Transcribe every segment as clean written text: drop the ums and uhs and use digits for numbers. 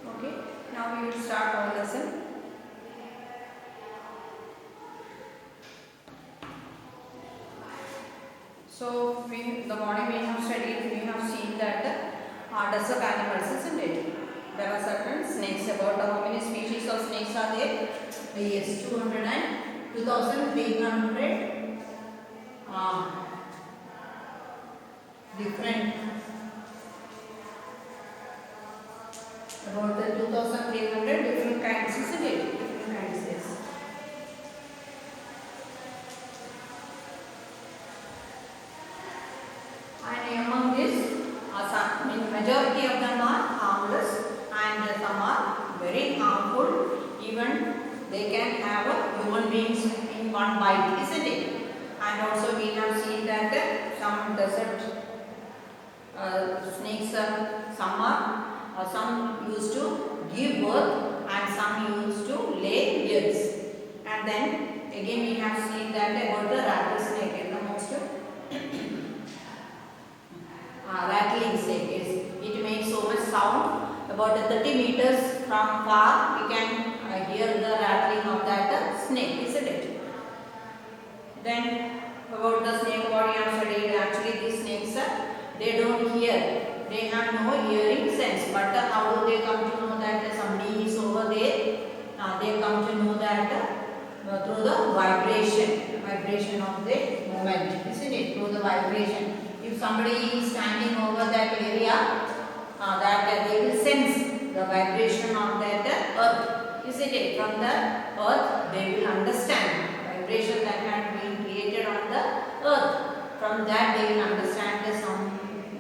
Okay, now we will start our lesson. So, the morning we have studied, we have seen that desert animals, isn't it? There are certain snakes. About how many species of snakes are there? Yes, 200 and 2,300 different. About the 2,300 different kinds, isn't it? Different kinds, yes. And among this, majority of them are harmless and some are very harmful. Even they can have human beings in one bite, isn't it? And also we have seen that some desert snakes, some used to give birth and some used to lay eggs. And then again we have seen that about the rattlesnake in the most rattling snake is it makes so much sound about 30 meters from far we can hear the rattling of that snake, isn't it? Then about the snake body I have studied, actually these snakes they don't hear, they have no hearing sense, but how do they come to know that somebody is over there? They come to know that through the vibration of the movement, isn't it? Through the vibration. If somebody is standing over that area, that they will sense the vibration of that earth, isn't it? From the earth, they will understand vibration that had been created on the earth. From that, they will understand that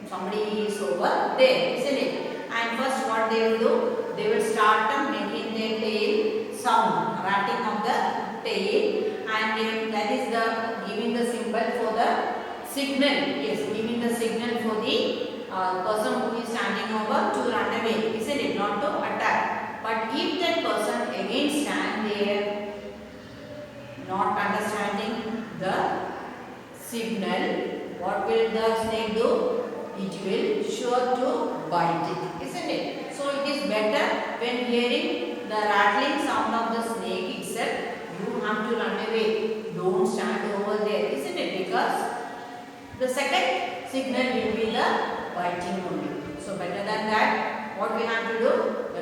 somebody is over there, isn't it? And first, what they will do? They will start making their tail sound, ratting of the tail, and that is the giving the symbol for the signal. Yes, giving the signal for the person who is standing over to run away, isn't it? Not to attack. But if that person again stand there, not understanding the signal, what will the snake do? It will sure to bite it, isn't it? So it is better when hearing the rattling sound of the snake itself, you have to run away. Don't stand over there, isn't it? Because the second signal will be the biting only. So better than that, what we have to do?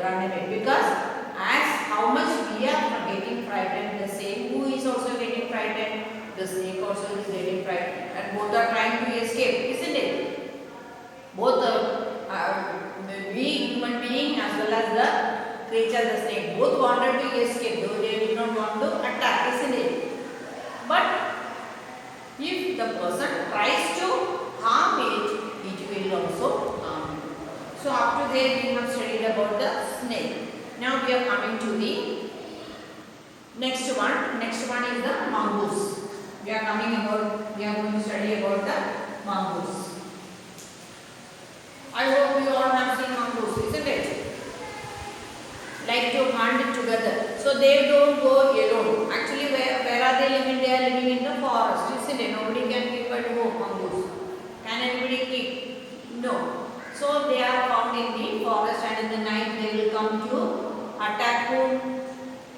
Run away. Because as how much we are getting frightened, the same who is also getting frightened, the snake also is getting frightened, and both are trying to escape, isn't it? Both we human being as well as the creature, the snake, both wanted to escape, though they did not want to attack, isn't it? But if the person tries to harm it, it will also harm you. So after that we have studied about the snake. Now we are coming to the next one. Next one is the mongoose. We are going to study about the mongoose. I hope you all have seen mongoose, isn't it? Like to hunt together. So they don't go alone. Actually, where are they living? They are living in the forest, isn't it? Nobody can keep at home mongoose. Can anybody keep? No. So they are found in the forest, and in the night they will come to attack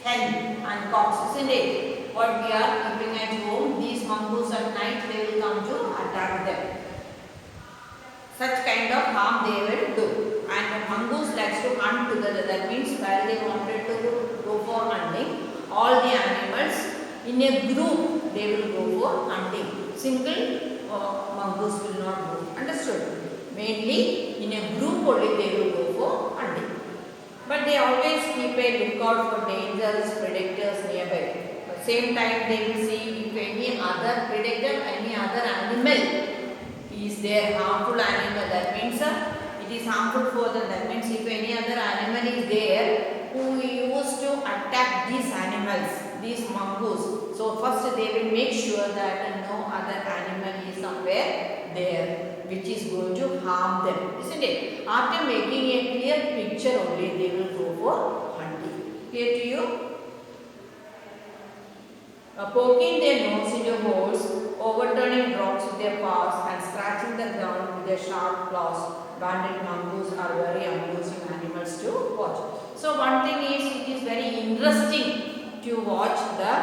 hen and cocks, isn't it? What we are keeping at home, these mongoose at night they will come to attack them. Such kind of harm they will do. And mongoose likes to hunt together. That means while they wanted to go for hunting, all the animals in a group they will go for hunting. Single mongoose will not go. Understood? Mainly in a group only they will go for hunting. But they always keep a lookout for dangerous predators nearby. At the same time they will see if any other predator, any other animal is there, harmful animal. That means it is harmful for them. That means if any other animal is there who used to attack these animals, these mongoose. So first they will make sure that no other animal is somewhere there which is going to harm them, isn't it? After making a clear picture only they will go for hunting. Clear to you? poking their nose into holes, overturning rocks with their paws, and scratching the ground with their sharp claws. Banded mongoose are very amusing animals to watch. So one thing is, it is very interesting to watch the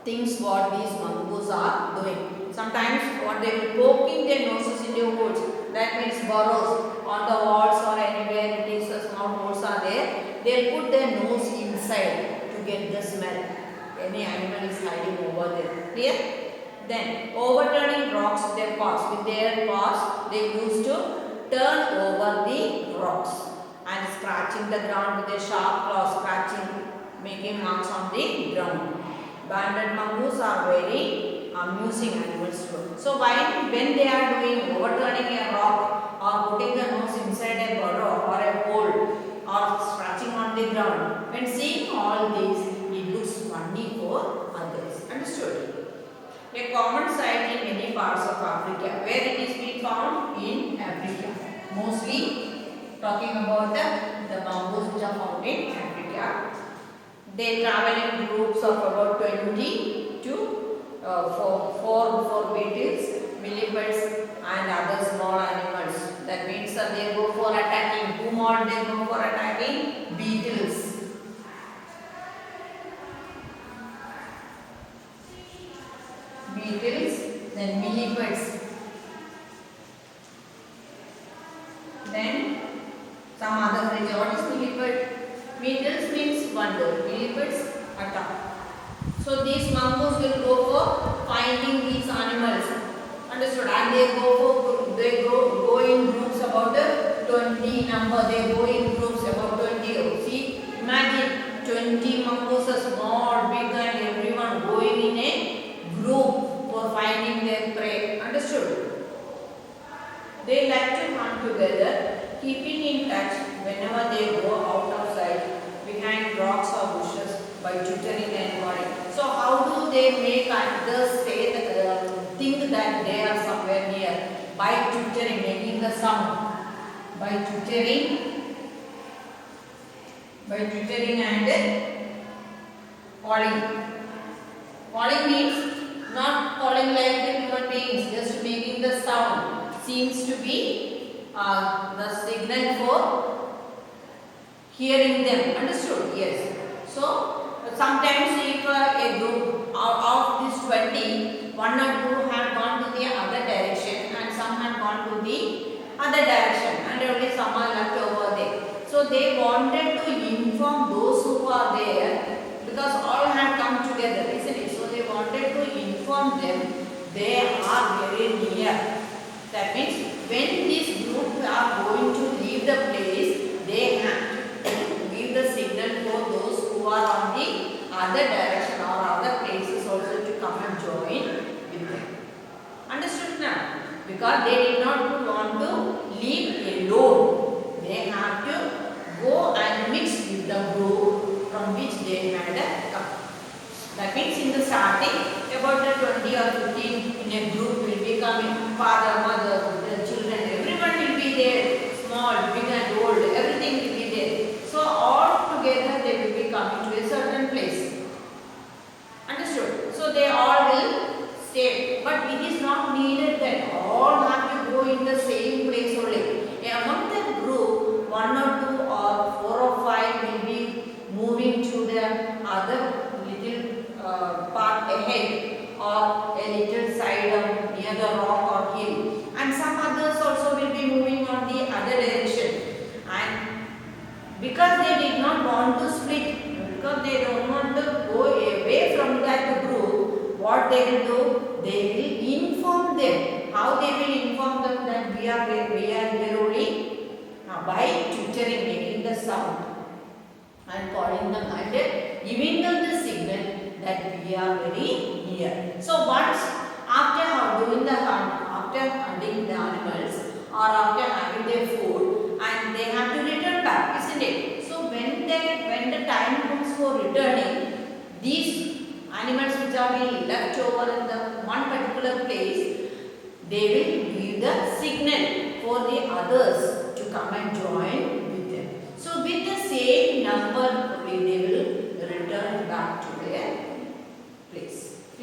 things what these mongoose are doing. Sometimes what they will poking their noses into holes, that means burrows on the walls or anywhere it is a small holes are there, they will put their nose inside to get the smell. Any animal is hiding over there. Clear? Then overturning rocks with their paws. With their paws they used to turn over the rocks and scratching the ground with their sharp claws, scratching, making marks on the ground. Banded mongoose are very amusing animals too. So when they are doing overturning a rock or putting the nose inside a burrow or a hole or scratching on the ground, when seeing all these, it looks funny for others. Understood? A common sight in many parts of Africa. Where it is being found? In Africa. Mostly talking about the mongoose which are found in Africa. They travel in groups of about 20 to 4 beetles, millipedes and other small animals. That means that they go for attacking. Whom all they go for attacking? Beetles. Beetles, then millipedes. Then some other creature. What is millipede? Beetles means wonder, millipedes attack. So these mongoose will go for finding these animals. Understood? And they go in groups about 20 number. They go in groups about 20. See, imagine 20 mongooses, small, big, and everyone going in a group for finding their prey. Understood? They like to hunt together, keeping in touch whenever they go out of sight behind rocks or bushes by twittering and calling. So how do they make others say think that they are somewhere near? By twittering, making the sound. By twittering and calling. Calling means not calling like the human beings, just making the sound. Seems to be the signal for hearing them. Understood? Yes. So sometimes if a group of these 20, one or two have gone to the other direction and some have gone to the other direction and only some are left over there. So they wanted to inform those who are there because all have come together, isn't it? So they wanted to inform them they are very near. That means when this group are going to leave the place, they have to give the signal for those who are on the other direction or other places also to come and join with them. Understood now? Because they did not want to leave alone. They have to go and mix with the group from which they had come. That means in the starting, about the 20 or 15 in a group will be coming. Father, mother, the children, everyone will be there. Small, big and old, everything will be there. So all together they will be coming to a certain place. Understood? So they all will stay. But it is not needed that all have to go in the same place only. Among the group, 1 or 2 or 4 or 5 will be moving to the other little part ahead or a little side of near the rock or hill, and some others also will be moving on the other direction. And because they did not want to split, because they don't want to go away from that group, what they will do? They will inform them. How they will inform them that we are here only? By twittering, making the sound and calling them and giving them the signal that we are very near. So once after doing the hunt, after hunting the animals or after having their food, and they have to return back, isn't it? So when the time comes for returning, these animals which are being left over in the one particular place, they will give the signal for the others to come and join with them. So with the same number, they will return back to their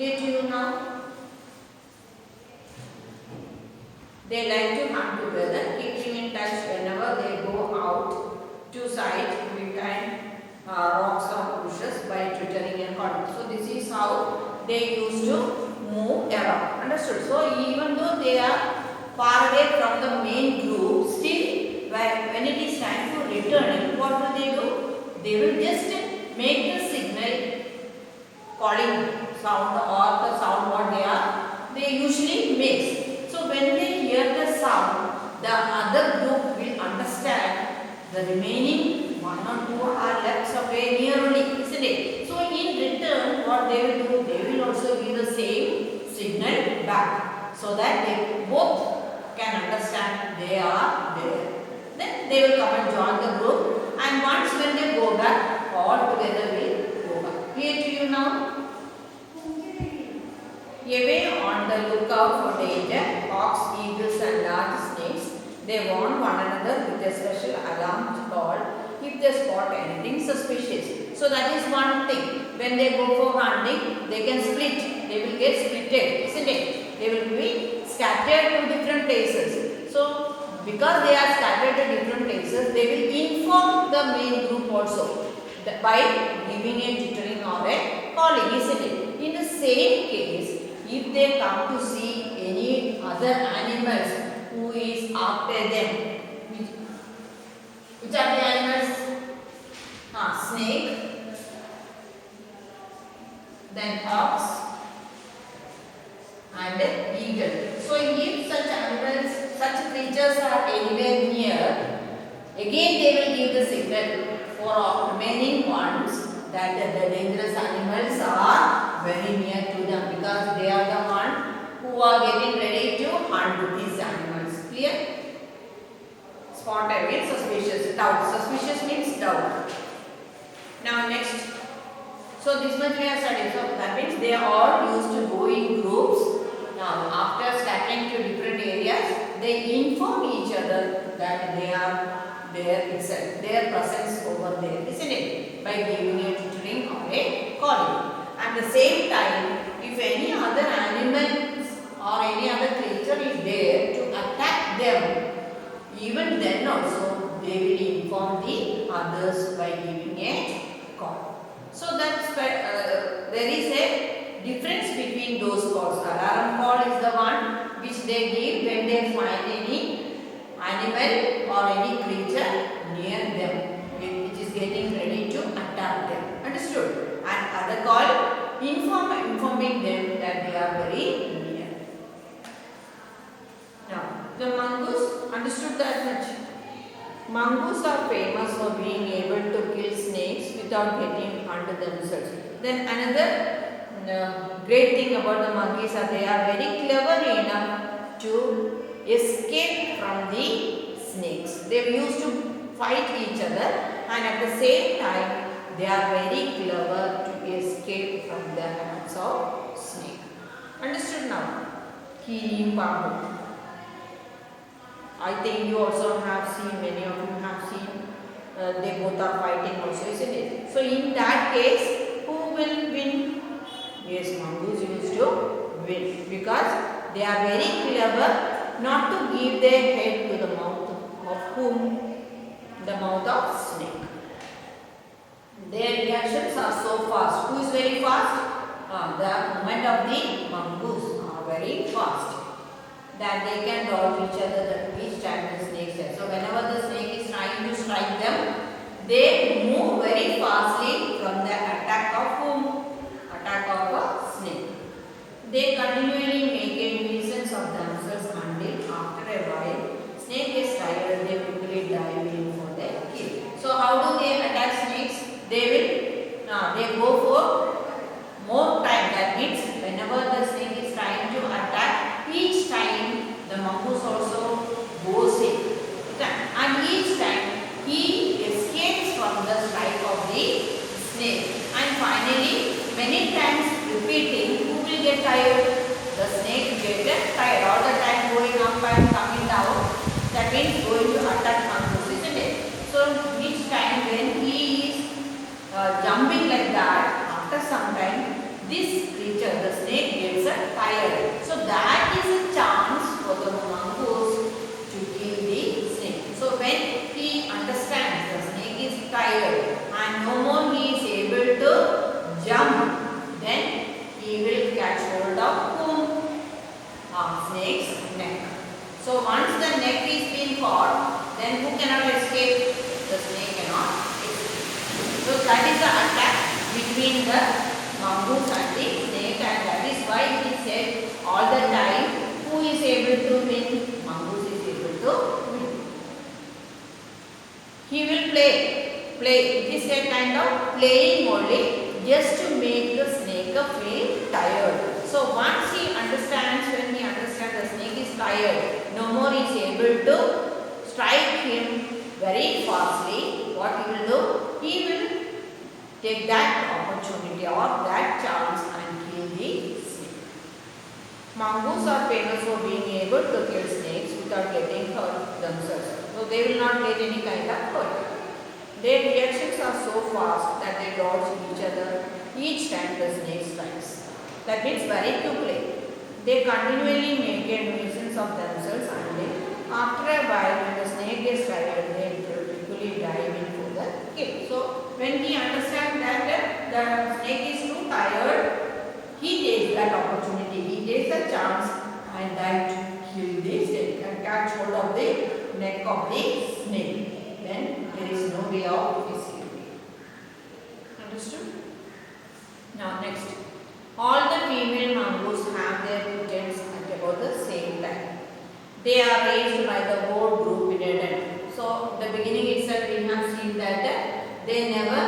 Clear to you now? They like to hunt together, keeping in touch whenever they go out to sight behind rocks or bushes by twittering and calling. So this is how they used to move around. Understood? So even though they are far away from the main group, still when it is time to return, what will they do? They will just make the signal calling sound or the sound what they usually make. So when they hear the sound, the other group will understand the remaining one or two are left somewhere nearly, isn't it? So in return, what they will do, they will also give the same signal back, so that they both can understand they are there. Then they will come and join the group, and once when they go back, all together will go back. Clear to you now? Away on the lookout for danger, hawks, eagles and large snakes, they warn one another with a special alarm call if they spot anything suspicious. So that is one thing. When they go for hunting, they can split. They will get splitted, isn't it? They will be scattered to different places. So because they are scattered to different places, they will inform the main group also by giving a twittering or a calling, isn't it? In the same case, if they come to see any other animals who is after them, which are the animals? Snake, then ox and eagle. So if such animals, such creatures are anywhere near, again they will give the signal for remaining ones that the dangerous animals are very near to them, because they are the one who are getting ready to hunt these animals. Clear? Spotted means suspicious. Doubt. Suspicious means doubt. Now next. So this much we have studied. So that means they are all used to go in groups. Now after scattering to different areas, they inform each other that they are there itself, their presence over there, isn't it? By giving a twittering or a calling. At the same time, if any other animals or any other creature is there to attack them, even then also they will inform the others by giving a call. So that's there is a difference between those calls. Alarm call is the one which they give when they find any animal or any creature near them, which is getting ready to attack them. Understood? And other call informing them that they are very near. Now the mongoose, understood that much? Mongoose are famous for being able to kill snakes without getting under themselves. Then another great thing about the monkeys are they are very clever enough to escape from the snakes. They used to fight each other, and at the same time they are very clever to escape from the hands of snake. Understood now? Kiri Pambu. I think you also have seen, many of you have seen, they both are fighting also, isn't it? So in that case, who will win? Yes, mongoose used to win, because they are very clever not to give their head to the mouth of whom? The mouth of snake. Their reactions are so fast. Who is very fast? The movement of the mongoose are very fast, that they can dodge each other each time the snake is. So whenever the snake is trying to strike them, they move very fastly from the attack of whom? Attack of a snake. They continually make a nuisance of themselves until after a while snake is tired, they quickly dive in for their kill. So how do they attack snakes? They go for more time. That means whenever the snake is trying to attack, each time the mongoose also goes in, and each time he escapes from the strike of the snake, and finally many times repeating, who will get tired? The snake will get tired. All the time going up and coming down, that means going to attack mongoose, isn't it? So each time when he is jumping like that, after some time this creature, the snake, gets tired. So that is a chance for the mongoose to kill the snake. So when he understands the snake is tired and no more he is able to jump, then he will catch hold of whom? Snake's neck. So once the neck is being caught, then who cannot escape? The snake cannot escape. So that is the attack between the mongoose and the snake, and that is why he said all the time, who is able to win? Mongoose is able to win. He will play. It is a kind of playing only, just to make the snake feel tired. So once he understands, when he understands the snake is tired, no more he is able to strike him very fastly. What he will do? He will take that opportunity or that chance and kill the snake. Mongoose are famous for being able to kill snakes without getting hurt themselves. So they will not get any kind of hurt. Their reactions are so fast that they dodge each other each time the snake strikes. That means very quickly. They continually make a nuisance of themselves, and after a while, when the snake gets tired, they quickly dive into the kill. So when he understands that the snake is too tired, he takes that opportunity. He takes the chance and dive to kill the snake and catch hold of the neck of the snake. Then there is no way of escaping. Understood? Now next. All the female mongoose have their kittens at about the same time. They are raised by the whole group in a den. So the beginning itself we have seen that they never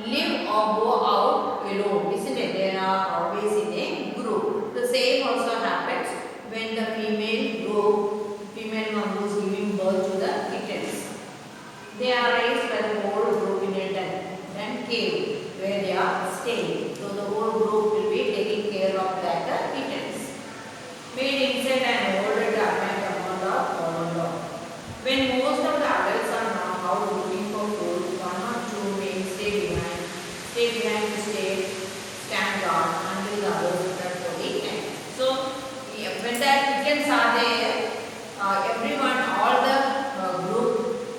live or go out alone, isn't it? They are always in a group. The same also happens when the female mongoose giving birth to the kittens. They are raised by the whole group in a den, then cave where they are staying. So the whole group will be taking care of that kittens. Made inside an old garment among the fallen dog. When most of the adults are now out looking for food, one or two may stay behind to stand guard until the others return for the end. So when the kittens are there, everyone, all the group,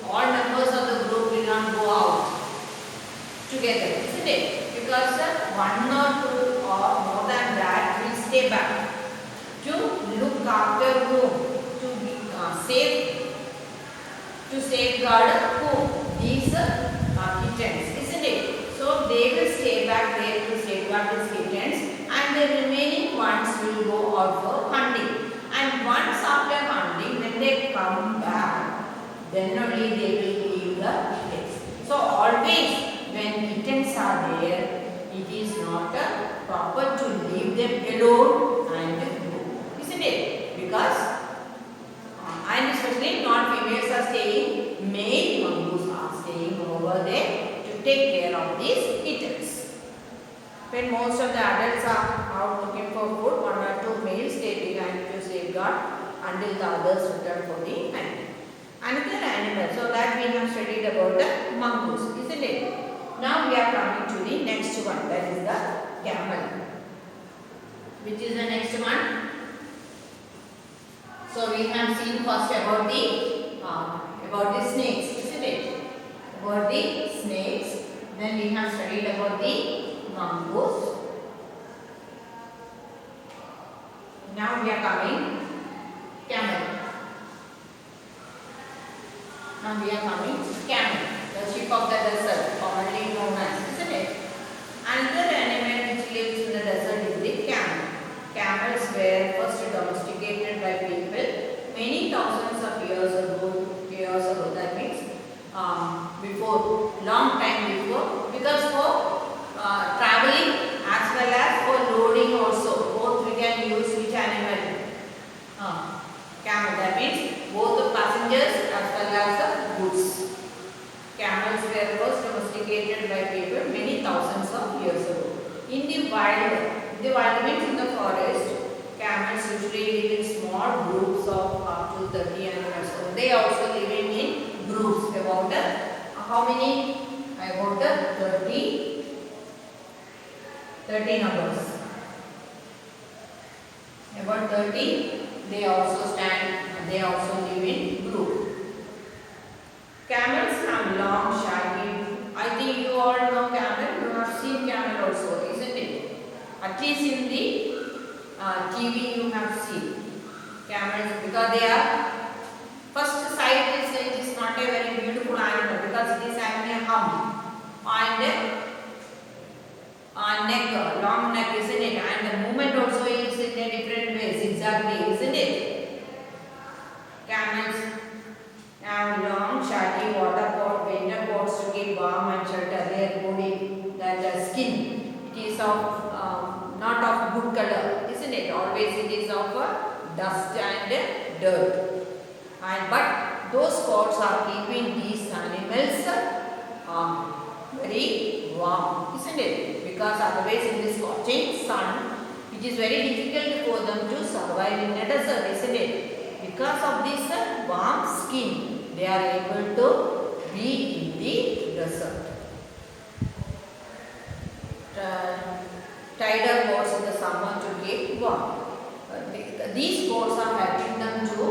all members of the group will not go out together, isn't it? Because one or two or more than that will stay back to look after whom? To safeguard whom? These kittens, isn't it? So they will stay back there to safeguard these kittens, and the remaining ones will go out for hunting. And once after hunting, when they come back, then only they will leave the kittens. So always when kittens are there, it is not proper to leave them alone and go, isn't it? Because and especially not females are staying, male mongoose are staying over there to take care of these kittens. When most of the adults are out looking for food, one or two males stay behind to safeguard until the others return for the night. Another animal, so that we have studied about the mongoose, isn't it? Now we are coming to the next one, that is the camel. Which is the next one? So we have seen first about the snakes, isn't it? About the snakes. Then we have studied about the mongoose. Now we are coming camel. Now we are coming camel, the sheep of the desert, commonly known as, isn't it? Another animal which lives in the desert is the camel. Camels were first domesticated by people many thousands of years ago. That means before, long time before, because for traveling as well as for loading also, both we can use which animal? Camel. That means both the passengers as well as the goods. Camels were first domesticated by people many thousands of years ago. In the wild means in the forest, camels usually live in small groups of up to 30 animals. So they also living in groups. About how many? About 30 30 numbers. About 30, they also live in group. Camels have long shaggy. I think you all know camel. You have seen camel also, isn't it? At least in the TV you have seen camels, because they are first sight it is not a very beautiful animal, because it is having a hump and neck, long neck, isn't it? And the movement also is in a different way, zigzagly, isn't it? Camels have long, shaggy winter coats to keep warm and shelter their body, that skin. It is of not of good color, isn't it? Always it is of dust and dirt. And but those coats are keeping these animals very warm, isn't it? Because otherwise in this scorching sun, it is very difficult for them to survive in a desert, isn't it? Because of this warm skin, they are able to be in the desert. Tighter coats in the summer to keep warm. These coats are helping them to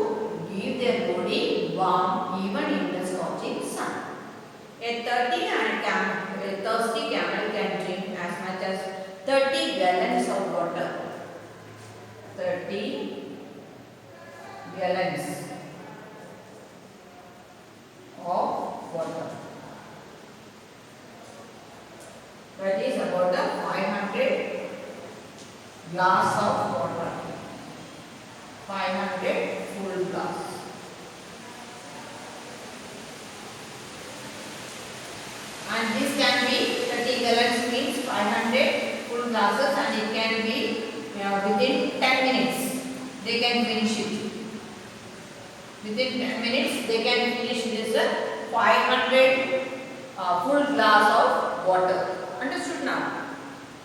keep their body warm even in the scorching sun. A thirsty camel can drink as much as 30 gallons of water. 30 gallons of water. That is about 500 glass of water. 500 full glass. And this can be 30 gallons means 500 full glasses, and it can be within 10 minutes they can finish it. Within 10 minutes they can finish this 500 full glass of water. Understood now?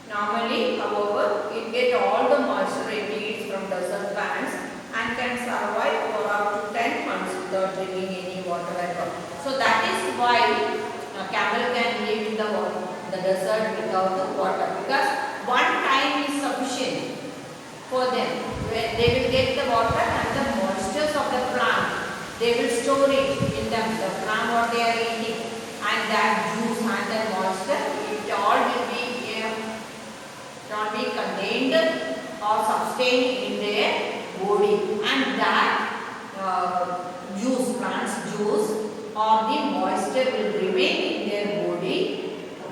Normally, however, it gets all the moisture it needs from desert plants and can survive for up to 10 months without drinking any water at all. So that is why a camel can live in the desert without the water, because one time is sufficient for them. When they will get the water and the moistures of the plant, they will store it in them, the plant what they are eating, and that juice and the moisture, it all will be contained or sustained in their body, and that juice, plant's juice or the moisture will remain in their body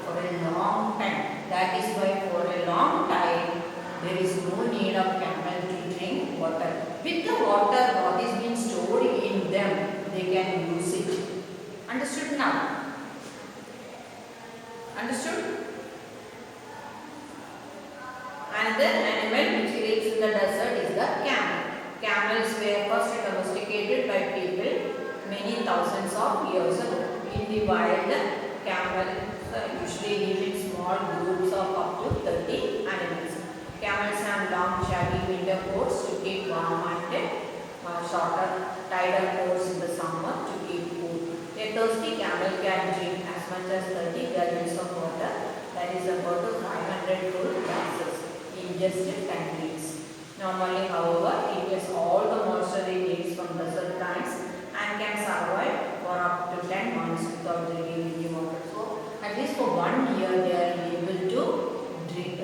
for a long time. That is why for a long time there is no need of camel to drink water. With the water what is being stored in them, they can use it. Understood now? Understood? Another animal which lives in the desert is the camel. Camels were first domesticated by people many thousands of years ago. In the wild, camels usually live in small groups of up to 30 animals. Camels have long shaggy winter coats to keep warm and shorter tighter coats in the summer to keep cool. A thirsty camel can drink as much as 30 gallons of water, that is about 500 full glasses, in just 10 minutes. Normally, however, it gets all the moisture it needs from desert plants and can survive for up to 10 months without drinking any water. So, at least for 1 year they are able to drink,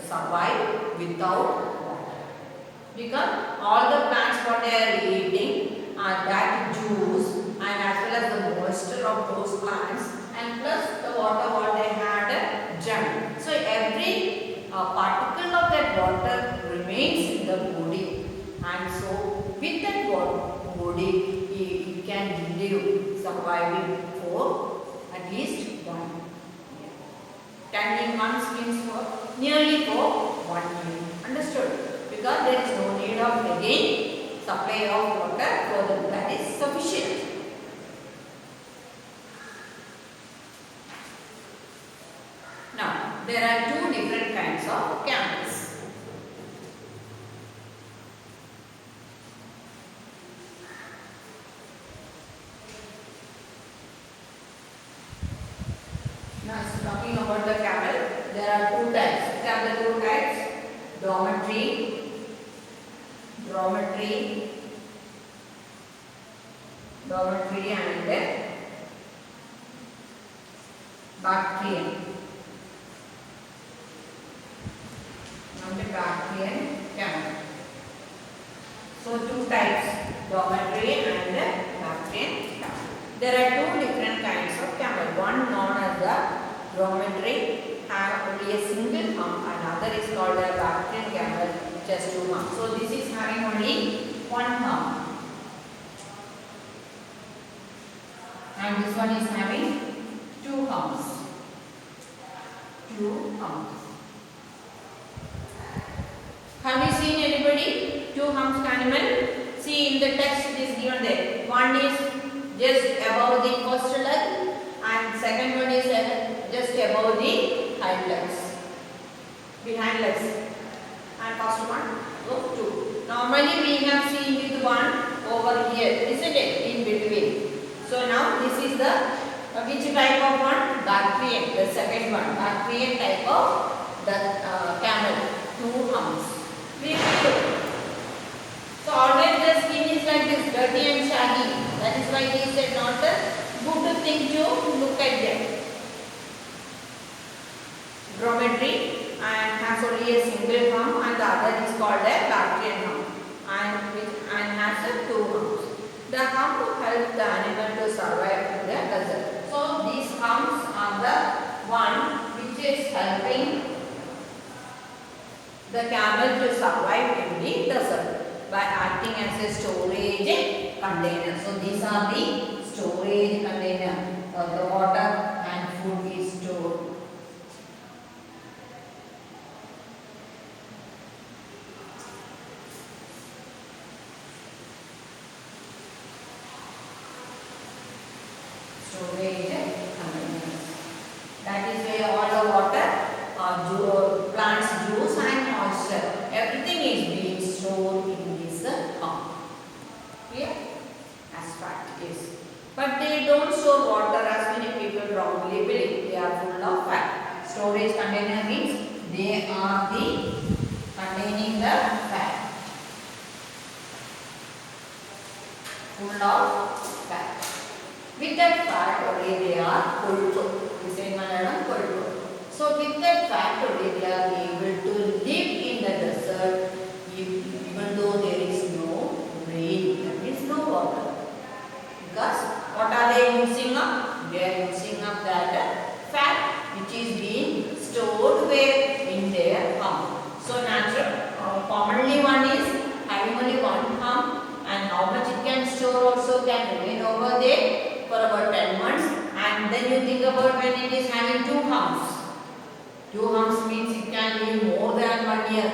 survive without water. Because all the plants what they are eating are that juice and as well as the moisture of those plants, and plus the water what they had drank. So, every particle of that water remains in the body, and so with that body it can live, surviving for at least 1 year. 10 months means for nearly for 1 year. Understood? Because there is no need of again supply of water for them, that is sufficient. Now, there are two different kinds of camels. Now, talking about the camel, there are two types. dormitory and Bactrian. And Bactrian camel. So two types, dormitory and Bactrian camel. There are two different kinds of camel. One known as the dormitory, have only a single hump, and other is called a Bactrian camel, just two humps. So this is having only one hump, and this one is having two humps. Two humps. Have you seen anybody two humps animal? See, in the text it is given there. One is just above the first leg, and second one is just above the hind legs, behind legs, and first one, so two. Normally we have seen with one over here, isn't it, in between. So now this is the which type of one? Bactrian, the second one, Bactrian type of the camel, two humps. So always the skin is like this, dirty and shaggy. That is why he said not a good thing to look at them. Dormitory and has only a single hump, and the other is called a Bactrian hump, and has a two humps. The hump helps the animal to survive in the desert. So these humps are the one which is helping the camel to survive in the desert by acting as a storage container. So these are the storage container. The water and food is stored. Storage containers. That is where all the water, plants juice and moisture, everything is being stored in this hump. Clear? As fact is. But they don't store water as many people wrongly believe. They are full of fat. Storage container means they are the containing the fat. Full of fat. With that fat only they are pulpo. We say Malayalam pulpo. So with that fat only they are able to live in the desert even though there is no rain, there is no water. Because what are they using up? They are using up that fat which is being stored where? In their hump. So commonly one is having only one hump, and how much it can store also can remain over there for about 10 months. And then you think about when it is having two humps. Two humps means it can live more than 1 year.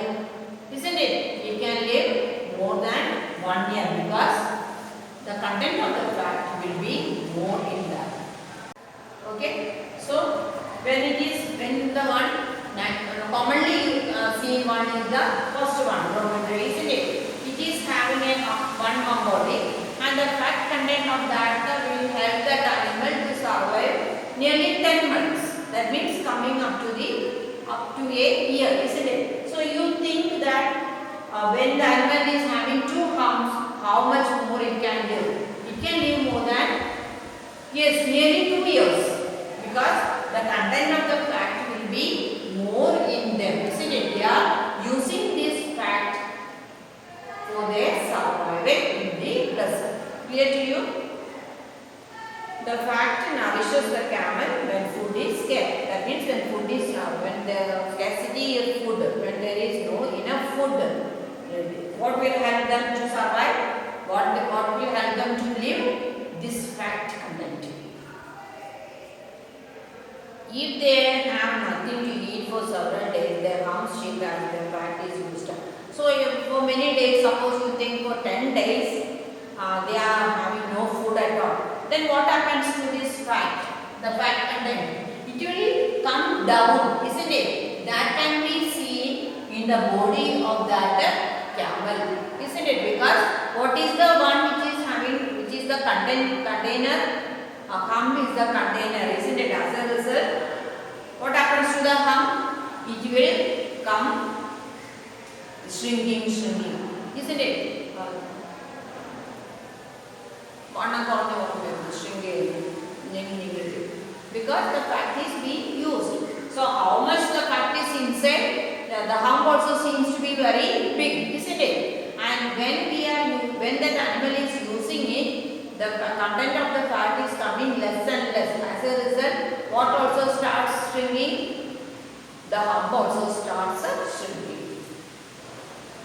Isn't it? It can live more than 1 year because the content of the fat will be more in that. Okay. So when the one commonly seen one is the first one, dormitory, isn't it? It is having one hump only, and the fat content of that will help that animal to survive nearly 10 months. That means coming up to a year, isn't it? So you think that when the animal is having two humps, how much more it can live? It can live more than, yes, nearly 2 years, because the content of the fat will be more in them, isn't it? They are using this fat for their survival in the desert. Clear to you? The fat nourishes the camel when food is scarce. That means when food is when the scarcity of food, when there is no enough food, what will help them to survive? What will help them to live? This fat content. If they have nothing to eat for several days, their humps shrink and their fat is used up. So if for many days, suppose you think for 10 days, they are having no food at all. Then what happens to this fat? The fat content. It will come down, isn't it? That can be seen in the body of that camel, isn't it? Because what is the one which is having, which is the container? A hump is the container, isn't it? As a result, what happens to the hump? It will come shrinking, isn't it? because the fat is being used. So how much the fat is inside, the hump also seems to be very big, isn't it? And when that animal is using it, the content of the fat is coming less and less. As a result, what also starts shrinking? The hump also starts shrinking.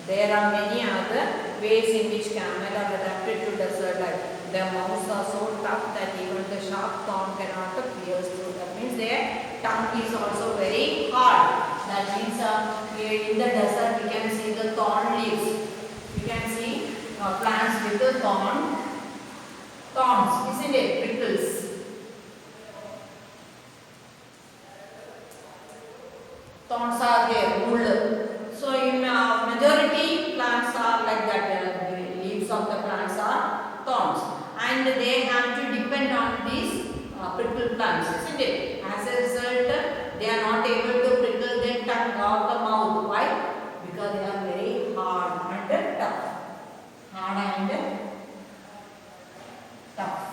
There are many other ways in which camel are adapted to desert life. Their mouths are so tough that even the sharp thorn cannot pierce through. That means their tongue is also very hard. That means here in the desert we can see the thorn leaves. You can see plants with the thorns, isn't it? Prickles. Thorns are there, mull. So in majority plants are like that. The leaves of the plants are thorns, and they have to depend on these prickle plants, isn't it? As a result, they are not able to prickle their tongue or the mouth. Why? Because they are very hard and tough. Hard and tough.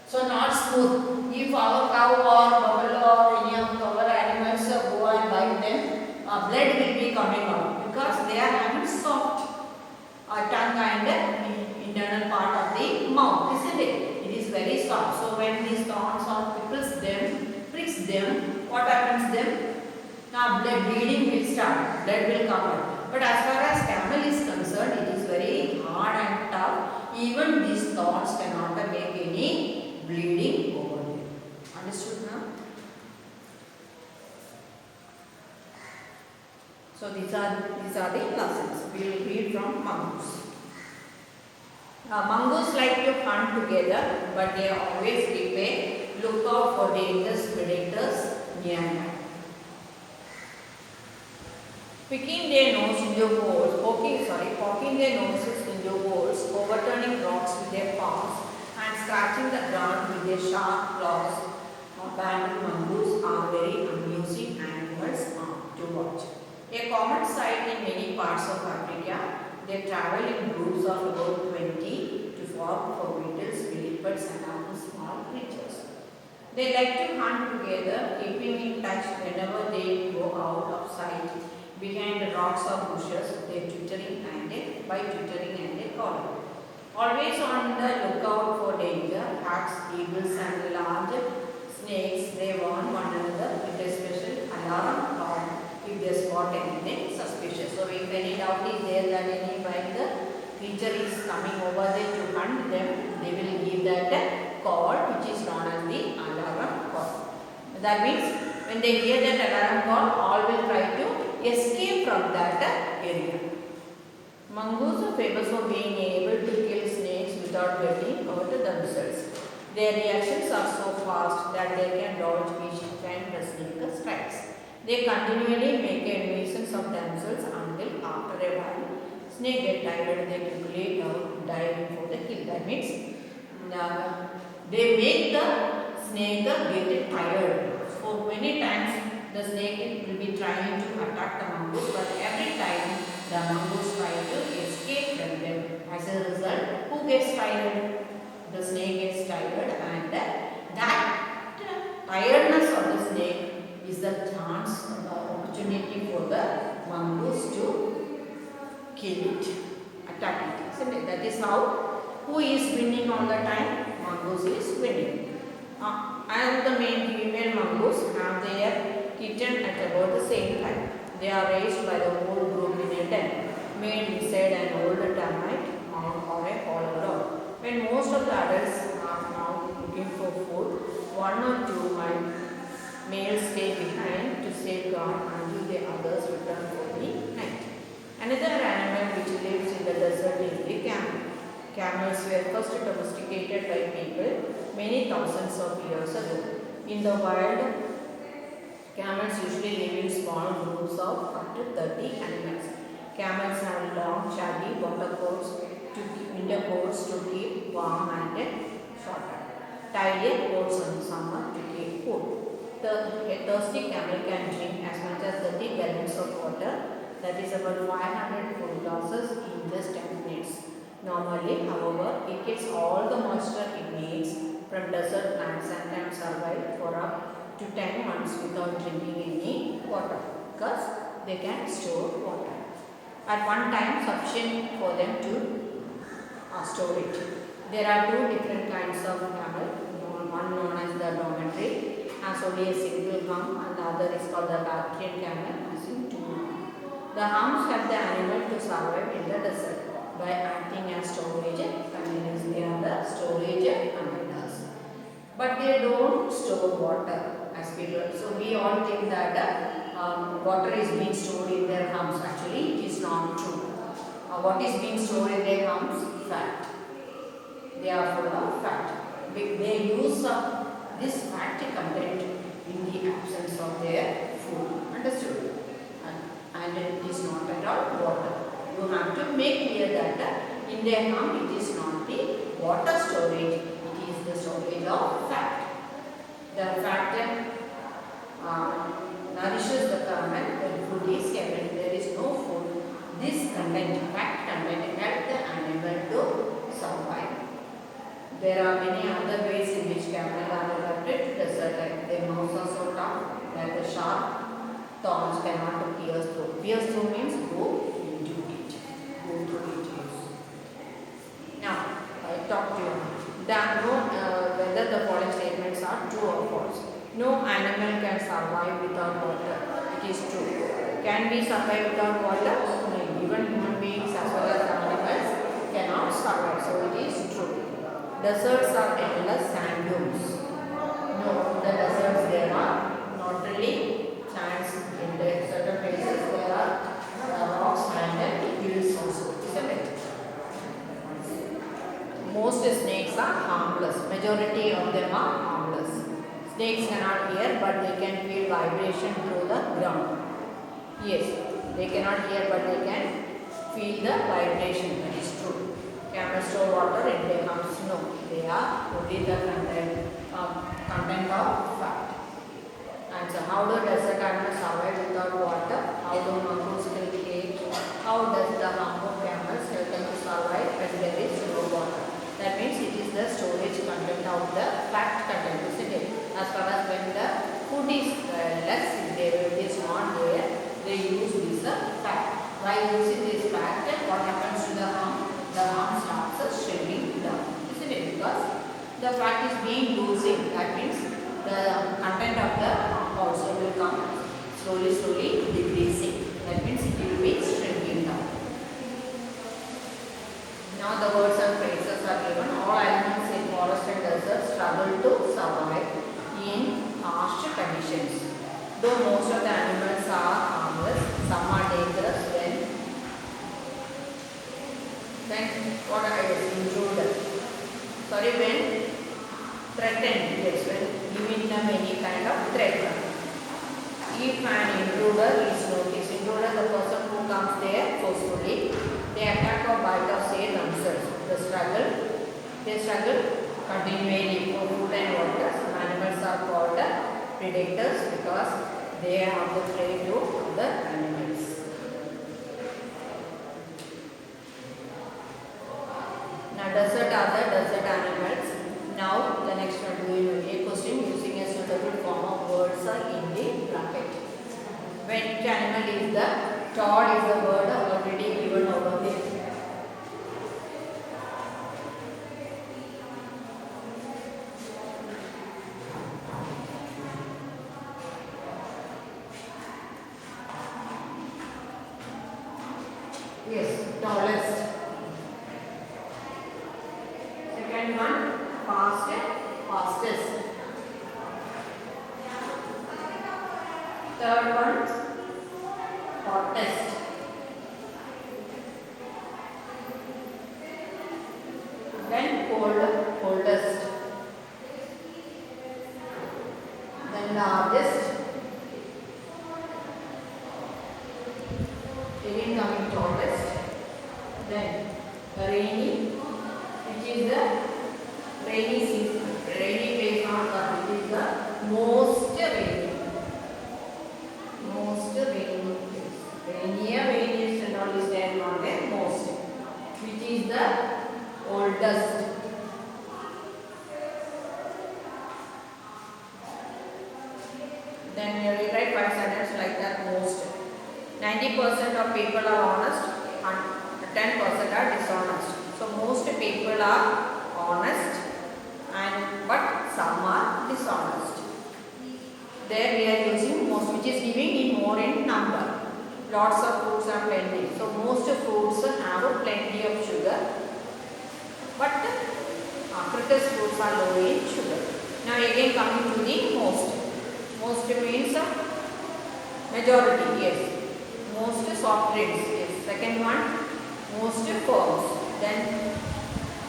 So not smooth. If our cow or buffalo or any of our animals go and bite them, blood will be coming out because they are having soft tongue and internal part of the mouth, isn't it? It is very soft. So when these thorns or pricks them, what happens then? Now blood bleeding will start. Blood will come out. But as far as camel is concerned, it is very hard and tough. Even these thorns cannot make any bleeding over there. Understood now? So these are the lessons. We will read from mongoose. Mongoose like to hunt together, but they always keep a lookout for dangerous predators nearby. Poking their noses into holes, overturning rocks with their paws, and scratching the ground with their sharp claws. Banded mongoose are very amusing animals to watch. A common sight in many parts of Africa, they travel in groups of about 20 to form for beetles, millipedes, and other small creatures. They like to hunt together, keeping in touch whenever they go out of sight. Behind the rocks or bushes, they twittering and calling. Always on the lookout for danger, hawks, eagles, and large snakes, they warn one another with a special alarm call if they spot anything suspicious. So if any doubt is there that any wild creature is coming over there to hunt them, they will give that call, which is known as the alarm call. That means when they hear that alarm call, all will try to escape from that area. Mongoose are famous for being able to kill snakes without getting hurt themselves. Their reactions are so fast that they can dodge each time the snake strikes. They continually make a nuisance of themselves until after a while snake get tired, they quickly dive for the kill. That means they make the snake get tired. So many times the snake will be trying to attack the mongoose, but every time the mongoose try to escape from them. As a result, who gets tired? The snake gets tired, and that tiredness of the snake is the chance or the opportunity for the mongoose to kill it, attack it. Isn't it? That is how, who is winning all the time? Mongoose is winning. And the female mongoose have their kitten at about the same time. They are raised by the whole group in a den, made inside an old termite mound or a hollow log. When most of the adults are now looking for food, one or two males stay behind to safeguard until the others return for the night. Another animal which lives in the desert is the camel. Camels were first domesticated by people many thousands of years ago. In the wild, camels usually live in small groups of up to 30 animals. Camels have long, shaggy winter coats to keep warm and shorter. Tidier coats in summer to keep cool. A thirsty camel can drink as much as 30 gallons of water, that is about 500 full glasses in just 10 minutes. Normally, however, it gets all the moisture it needs from desert plants and can survive for up to 10 months without drinking any water because they can store water. At one time, sufficient for them to store it. There are two different kinds of camel. One known as the dormitory has only a single hump, and the other is called the Bactrian camel using two humps. The humps help the animal to survive in the desert by acting as storage containers. They are the storage containers. But they don't store water as we learned. So we all think that water is being stored in their humps. Actually, it is not true. What is being stored in their humps? Fat. They are full of fat. They use this fat content in the absence of their food. Understood? And it is not at all water. You have to make clear that in their hump it is not the water storage, it is the storage of fat. The fat nourishes the camel when food is kept. When there is no food, this content, fat content, helps the animal to survive. There are many other ways in which camel are adapted to desert life. Their mouths are so tough that the sharp thorns cannot pierce through. Pierce through means go into it. Go through it. Now, I talk to you. Whether the following statements are true or false. No animal can survive without water. It is true. Can we survive without water? No. Even human beings as well as animals cannot survive. So it is true. Deserts are endless sand dunes. No, the deserts there are not really sands. In the certain places there are rocks and hills also. Isn't it? Most snakes are harmless. Majority of them are harmless. Snakes cannot hear, but they can feel vibration through the ground. Yes, they cannot hear, but they can feel the vibration. That is true. Camels store water in their humps. No, they are only the content of fat. Answer: how do desert animals survive without water? How do mongoose kill cage? How does the hump of camels help them to survive when there is no water? That means it is the storage content of the fat content, isn't it? As far as when the food is less, if it is not there, they use this fat. By using this fat, what happens to the hump? The hump starts shrinking down, isn't it? Because the fat is being used. That means the content of the hump also will come slowly decreasing. That means it will be shrinking down. Now the words and phrases are given. All animals in forest and desert struggle to survive in harsh conditions. Though most of the animals are harmless, some are dangerous when what I intruder. Sorry, when threatened. Yes, when giving them any kind of threat. If an intruder is noticed, intruder the person who comes there forcefully, they attack or bite or say themselves. They struggle continually for food and water. Animals are called predators because they have the prey to other animals. Now desert are the desert animals. Now the next one, we will do a question using a suitable form of words in the bracket. Which animal is the toad? Is the word already given over there. Yes, tallest. Second one, fastest. Third one, hottest. Then coldest. Then largest. Again coming tallest. Then rainy, which is the rainy season. Rainy place on earth. It is the most rainy. Most rainy place. Rainier, rainiest and all is there, not there. Most. which is the oldest. Then you rewrite 5 sentences like that. Most 90% of people are honest and 10% are dishonest. So most people are honest and but some are dishonest. There we are using most, which is giving in more in number. Lots of fruits are plenty. So most fruits have plenty of sugar, but cricket fruits are low in sugar. Now again coming to the most. Most means majority, yes. Most soft drinks, yes. Second one, most firms. Then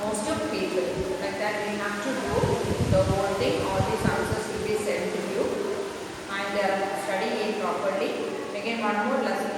most people. Like that we have to do the whole thing. All these answers will be sent to you and study it properly. Again one more lesson.